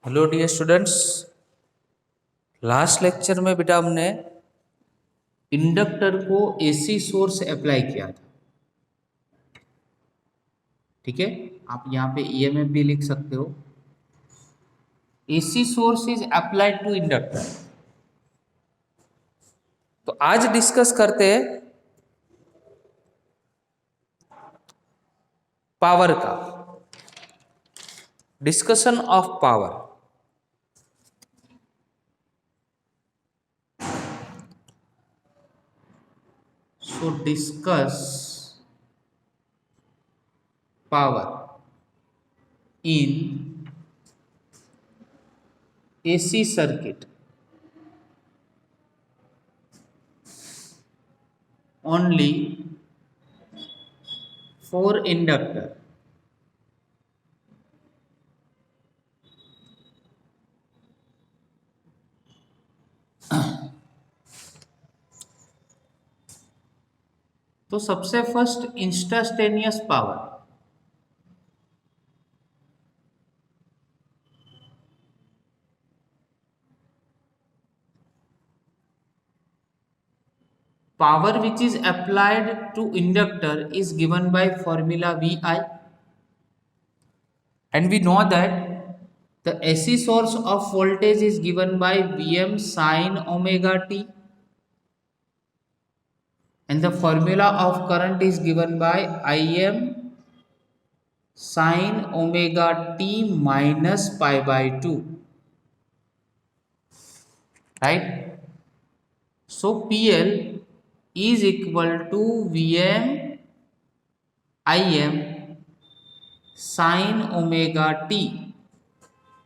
Hello dear students. Last lecture में बेटा हमने इंडक्टर को एसी सोर्स अप्लाई किया था। ठीक है, आप यहाँ पे ईएमएफ भी लिख सकते हो। AC source is applied to inductor. तो आज डिस्कस करते हैं पावर का, discussion of power. So discuss power in AC circuit only for inductor. तो सबसे first instantaneous power. Power which is applied to inductor is given by formula VI, and we know that the AC source of voltage is given by Vm sin omega t, and the formula of current is given by Im sin omega t minus pi by 2, right? So PL is equal to Vm Im sine omega t,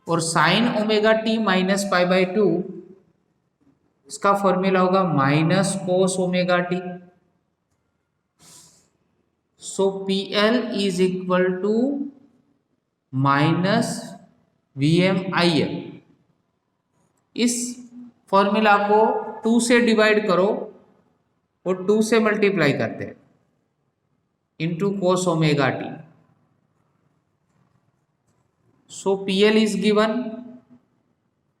और sine omega t minus pi by 2 इसका formula होगा minus cos omega t. So P L is equal to minus V M I M. इस formula को 2 से divide करो और 2 से multiply करते हैं into cos omega T. So PL is given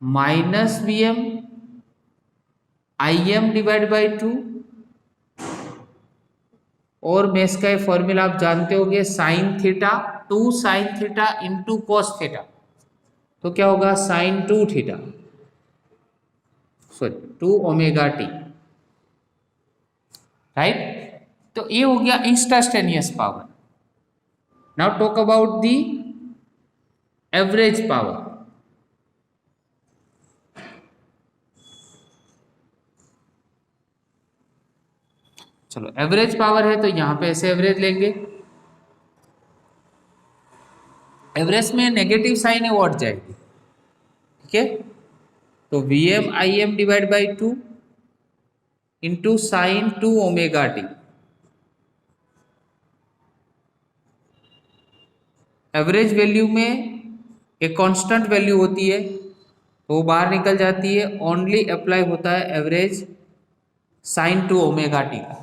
minus VM IM divided by 2, और मैं इसका फॉर्मूला आप जानते होंगे sine theta, 2 sine theta into cos theta, तो क्या होगा sine 2 theta, sorry 2 omega t, right. तो ये हो गया instantaneous power. Now talk about the average power. चलो एवरेज पावर है तो यहां पे ऐसे एवरेज लेंगे। एवरेज में नेगेटिव साइन है वो हट जाएगी, ठीक है। तो V M I M divide by 2 into sine 2 omega t. Average value में एक कांस्टेंट वैल्यू होती है तो वो बाहर निकल जाती है, ओनली अप्लाई होता है एवरेज साइन 2 ओमेगा टी का।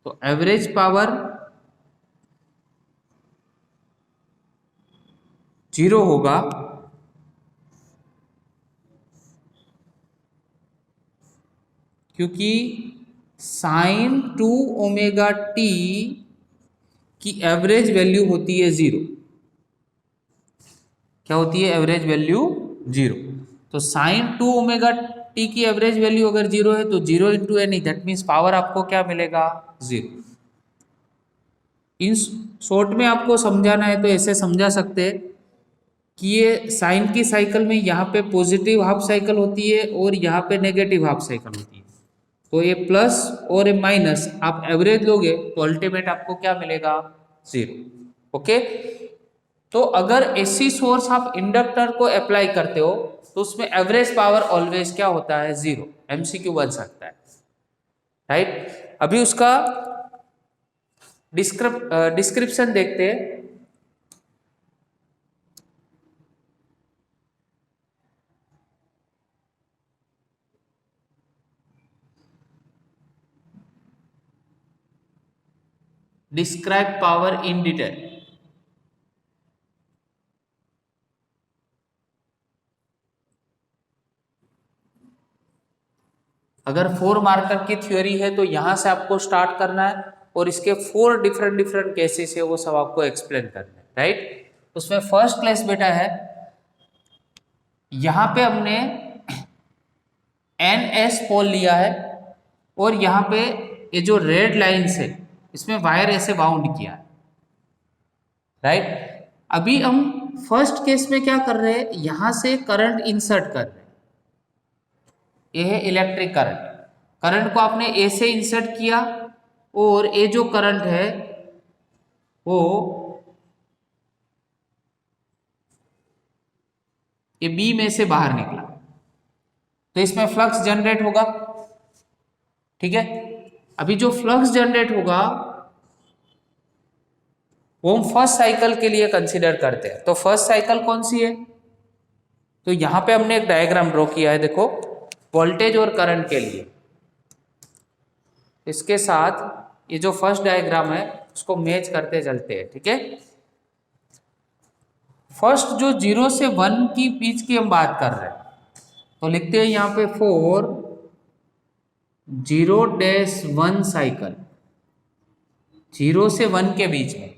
तो एवरेज पावर 0 होगा क्योंकि साइन 2 ओमेगा टी की एवरेज वैल्यू होती है 0। क्या होती है एवरेज वैल्यू 0। तो साइन 2 ओमेगा टी की एवरेज वैल्यू अगर 0 है तो 0 into any, that means power आपको क्या मिलेगा 0। इन शॉर्ट में आपको समझाना है तो ऐसे समझा सकते हैं कि ये साइन की साइकिल में यहाँ पे पॉजिटिव हाफ साइकिल होती है और यहाँ पे नेगेटिव हाफ साइकिल होती है। तो ये प्लस और ये माइनस आप एवरेज लोगे तो अल्टीमेट आपको क्या मिलेगा 0। ओके, तो अगर एसी सोर्स आप इंडक्टर को अप्लाई करते हो तो उसमें एवरेज पावर ऑलवेज क्या होता है 0। एमसीक्यू बन सकता है, राइट। अभी उसका डिस्क्रिप्शन देखते हैं। Describe power in detail. अगर 4 मार्कर की थ्योरी है तो यहाँ से आपको स्टार्ट करना है और इसके 4 डिफरेंट केसेस है वो सब आपको एक्सप्लेन करना है, राइट। उसमें फर्स्ट केस बेटा है, यहाँ पे हमने NS पोल लिया है और यहाँ पे ये जो रेड लाइन्स है इसमें वायर ऐसे बाउंड किया है, राइट। अभी हम फर्स्ट केस में क्या कर रहे हैं, यहां से करंट इंसर्ट कर रहे हैं, ये है इलेक्ट्रिक करंट। करंट को आपने ए से इंसर्ट किया और ये जो करंट है वो ये बी में से बाहर निकला, तो इसमें फ्लक्स जनरेट होगा, ठीक है। अभी जो फ्लक्स जनरेट होगा वो हम फर्स्ट साइकिल के लिए कंसीडर करते हैं। तो फर्स्ट साइकिल कौन सी है, तो यहां पे हमने एक डायग्राम ड्रॉ किया है, देखो वोल्टेज और करंट के लिए। इसके साथ ये जो फर्स्ट डायग्राम है उसको मैच करते चलते हैं, ठीक है। फर्स्ट जो 0 से 1 की बीच की हम बात कर रहे हैं, तो लिखते हैं यहाँ पे 4 0-1 साइकिल, 0 से 1 के बीच में।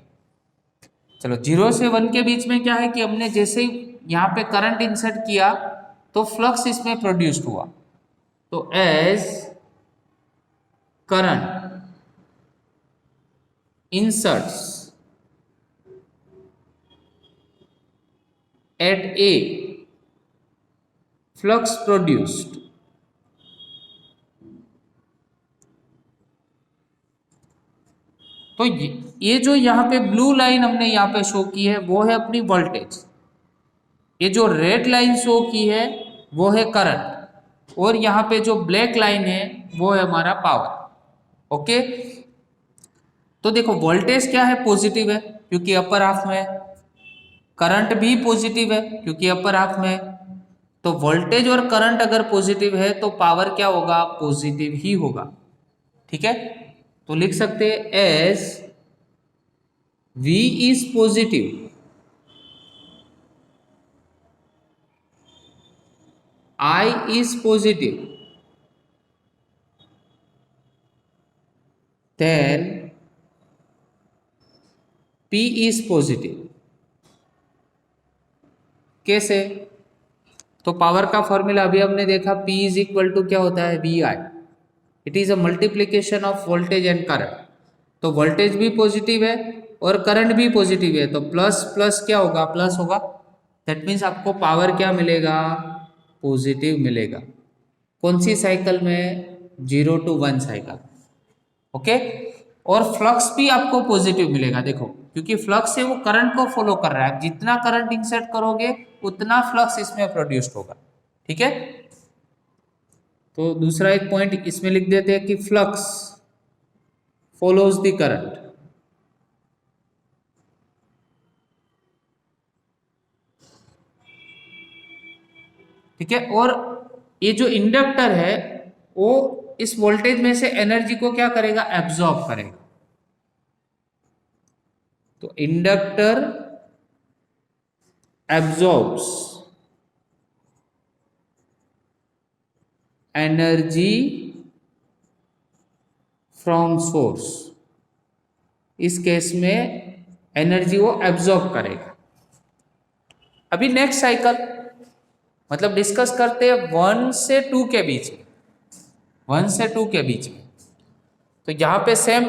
चलो 0 से 1 के बीच में क्या है कि हमने जैसे ही यहाँ पे करंट इंसर्ट किया तो फ्लक्स इसमें प्रोड्यूस्ड हुआ। तो एज करंट इंसर्ट्स एट ए फ्लक्स प्रोड्यूस्ड, तो ये जो यहाँ पे ब्लू लाइन हमने यहाँ पे शो की है वो है अपनी वोल्टेज, ये जो रेड लाइन शो की है वो है करंट, और यहाँ पे जो ब्लैक लाइन है वो है हमारा पावर। ओके, तो देखो वोल्टेज क्या है, पॉजिटिव है क्योंकि अपर हाफ में है, करंट भी पॉजिटिव है क्योंकि अपर हाफ में है। तो वोल्टेज और करंट अगर पॉजिटिव है तो पावर क्या होगा, पॉजिटिव ही होगा, ठीक है। तो लिख सकते हैं as V is positive, I is positive, then P is positive। कैसे, तो पावर का फॉर्मूला अभी हमने देखा, P इज इक्वल टू क्या होता है, VI। It is a multiplication of voltage and current. तो वोल्टेज भी पॉजिटिव है और करंट भी पॉजिटिव है, तो प्लस प्लस क्या होगा, प्लस होगा। दैट मीन्स आपको पावर क्या मिलेगा, पॉजिटिव मिलेगा। कौन सी साइकिल में, 0 to 1 साइकिल, ओके। और फ्लक्स भी आपको पॉजिटिव मिलेगा, देखो क्योंकि फ्लक्स है वो करंट को फॉलो कर रहा है, जितना करंट इंसर्ट करोगे उतना फ्लक्स इसमें प्रोड्यूस्ड होगा, ठीक है। तो दूसरा एक पॉइंट इसमें लिख देते हैं कि फ्लक्स फॉलोज द करंट, ठीक है। और ये जो इंडक्टर है वो इस वोल्टेज में से एनर्जी को क्या करेगा, एब्जॉर्ब करेगा। तो inductor absorbs energy from source, इस केस में एनर्जी वो एब्जॉर्ब करेगा। अभी नेक्स्ट साइकिल मतलब डिस्कस करते हैं 1 से 2 के बीच में, 1 से 2 के बीच में। तो यहाँ पे सेम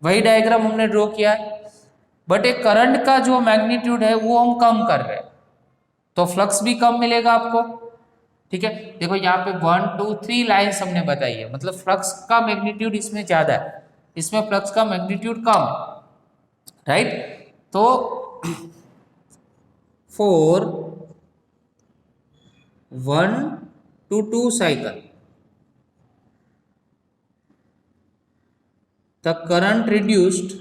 वही डायग्राम हमने ड्रॉ किया है, बट एक करंट का जो मैग्नीट्यूड है वो हम कम कर रहे हैं, तो फ्लक्स भी कम मिलेगा आपको, ठीक है। देखो यहाँ पे 1 2 3 लाइन्स हमने बताई है, मतलब फ्लक्स का मैग्नीट्यूड इसमें ज्यादा है, इसमें फ्लक्स का मैग्नीट्यूड कम है, राइट। तो 4 1 to 2 cycle, the current reduced,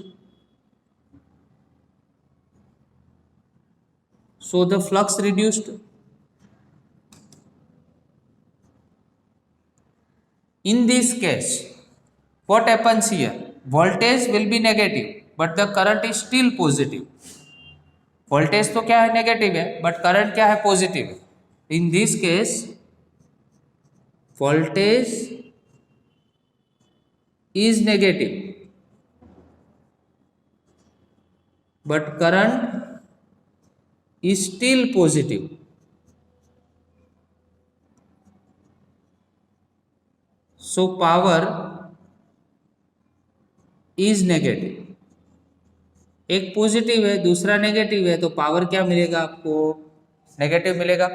so the flux reduced। In this case what happens here, voltage will be negative but the current is still positive। Voltage तो क्या है, नेगेटिव है, बट करंट क्या है, positive है। इन this case voltage is negative but current is still positive. So power is negative. एक positive है दूसरा नेगेटिव है तो पावर क्या मिलेगा आपको? नेगेटिव मिलेगा।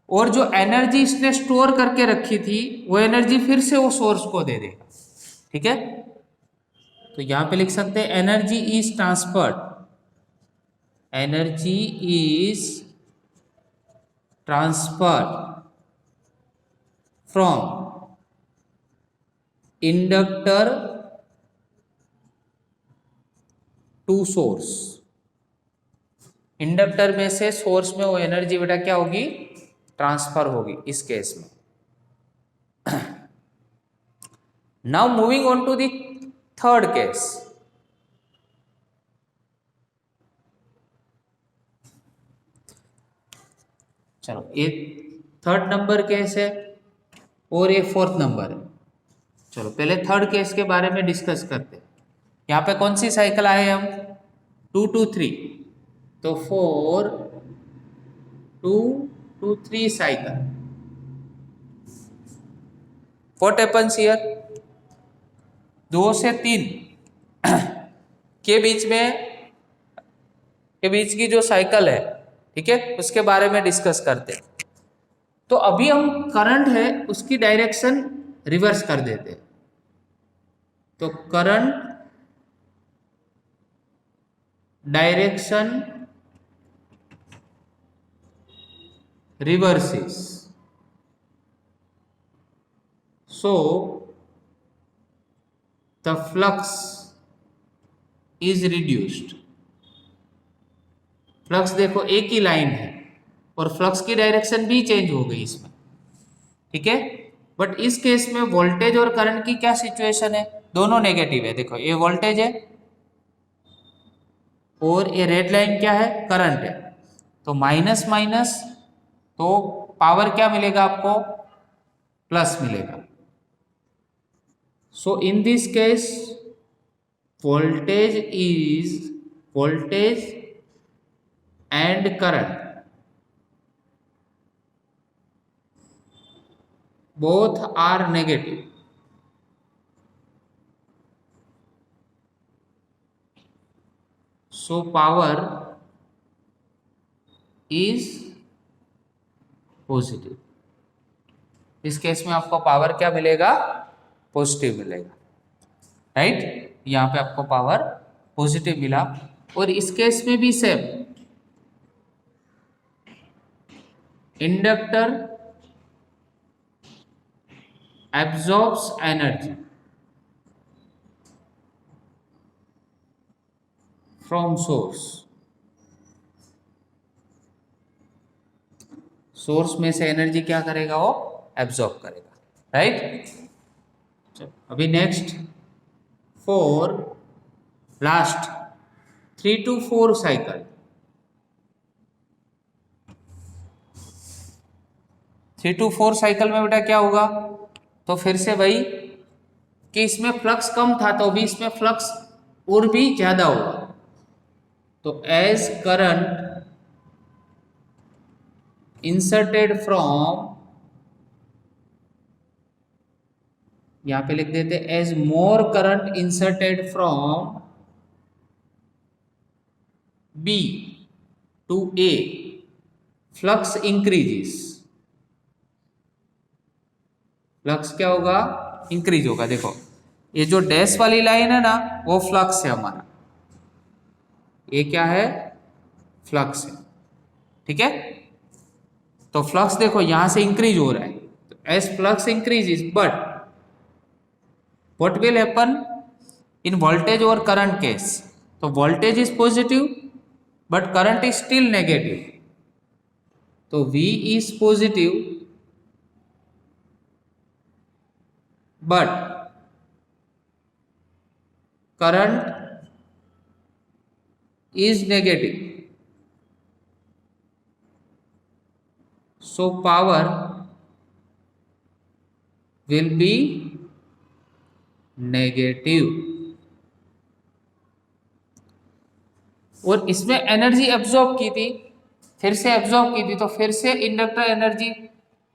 और जो एनर्जी इसने स्टोर करके रखी थी वो एनर्जी फिर से वो सोर्स को दे देगा। ठीक है, तो यहां पे लिख सकते हैं energy is transferred, energy is transferred from inductor to source. Inductor में से सोर्स में वो एनर्जी बेटा क्या होगी? ट्रांसफर होगी इस केस में। Now moving on to the third case. चलो ये थर्ड नंबर केस है और ये फोर्थ नंबर है। चलो पहले थर्ड केस के बारे में डिस्कस करते हैं। यहाँ पे कौन सी साइकिल आए हम? 2 to 3, तो 4 2 to 3 cycle. What happens here? 2 से 3 के बीच की जो साइकिल है, ठीक है, उसके बारे में डिस्कस करते हैं। तो अभी हम करंट है उसकी डायरेक्शन रिवर्स कर देते हैं। तो current direction reverses, so the flux is reduced। Flux देखो एक ही लाइन है और फ्लक्स की डायरेक्शन भी चेंज हो गई इसमें। ठीक है, बट इस केस में वोल्टेज और करंट की क्या सिचुएशन है? दोनों नेगेटिव है। देखो ये वोल्टेज है और ये रेड लाइन क्या है? करंट है। तो माइनस माइनस तो पावर क्या मिलेगा आपको? प्लस मिलेगा। So in this case voltage and current both are negative, so power is positive। इस केस में आपको पावर क्या मिलेगा? पॉजिटिव मिलेगा, राइट। यहाँ पे आपको पावर पॉजिटिव मिला। और इस केस में भी same, inductor absorbs energy from source। Source में से एनर्जी क्या करेगा? वो एब्जॉर्ब करेगा, राइट। चलो अभी next 4 last 3 to 4 cycle. 3 to 4 cycle में बेटा क्या होगा? तो फिर से वही कि इसमें फ्लक्स कम था तो अभी इसमें फ्लक्स और भी ज्यादा होगा। तो एज करंट इंसर्टेड फ्रॉम, यहां पे लिख देते as more current inserted from B to A, flux increases. Flux क्या होगा? इंक्रीज होगा। देखो ये जो डैश वाली लाइन है ना वो फ्लक्स है हमारा, ये क्या है? फ्लक्स है। ठीक है, तो फ्लक्स देखो यहां से इंक्रीज हो रहा है। तो as flux increases but what will happen in voltage और करंट केस? तो voltage is positive but current is still negative. तो V is positive but current is negative, so power will be negative. और इसमें energy absorb की थी, फिर से absorb की थी, तो फिर से इंडक्टर एनर्जी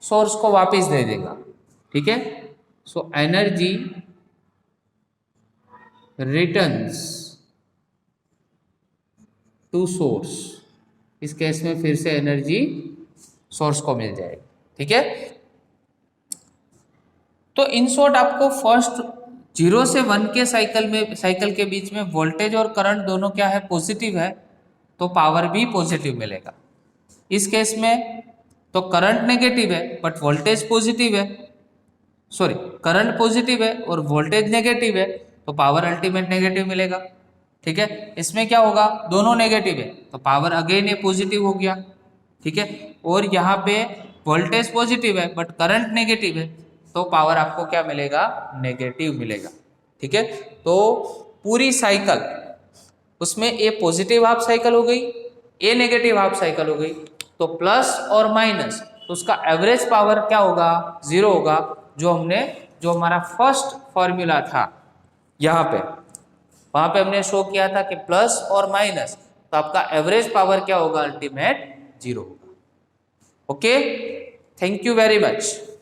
सोर्स को वापस दे देगा। ठीक है, so energy returns to source, इस केस में फिर से एनर्जी सोर्स को मिल जाएगी। ठीक है, तो इन शॉर्ट आपको फर्स्ट 0 से 1 के साइकिल के बीच में वोल्टेज और करंट दोनों क्या है, पॉजिटिव है, तो पावर भी पॉजिटिव मिलेगा। इस केस में तो करंट नेगेटिव है बट वोल्टेज पॉजिटिव है, सॉरी करंट पॉजिटिव है और वोल्टेज नेगेटिव है, तो पावर अल्टीमेट नेगेटिव मिलेगा। ठीक है, इसमें क्या होगा, दोनों नेगेटिव है तो पावर अगेन ये पॉजिटिव हो गया। ठीक है, और यहाँ पे वोल्टेज पॉजिटिव है बट करंट नेगेटिव है, तो पावर आपको क्या मिलेगा, नेगेटिव मिलेगा। ठीक है, तो पूरी साइकिल उसमें ए पॉजिटिव हाफ साइकिल हो गई, ए नेगेटिव हाफ साइकिल हो गई, तो प्लस और माइनस, तो उसका एवरेज पावर क्या होगा, 0 होगा, जो हमारा फर्स्ट फॉर्मूला था यहाँ पे, वहां पे हमने शो किया था कि प्लस और माइनस, तो आपका एवरेज पावर क्या होगा, अल्टीमेट 0 होगा। Okay, thank you very much.